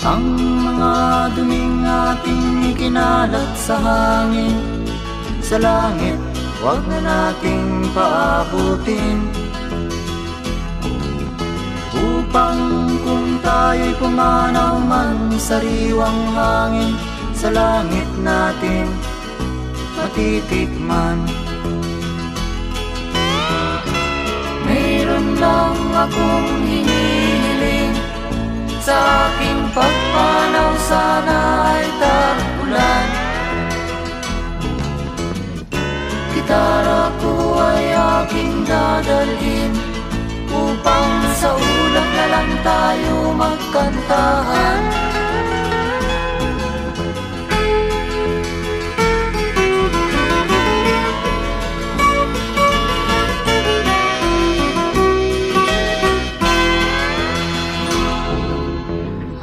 ang mga duming ating ikinalat sa hangin. Sa langit, huwag na nating paabutin, upang kung tayo'y pumanaw man sa sariwang hangin, sa langit natin matitikman. Mayroon lang akong hinihiling, sa aking pagpanaw sana ay tag-ulan. Gitara ko ay aking dadalhin, upang sa ulap na lang tayo magkantahan.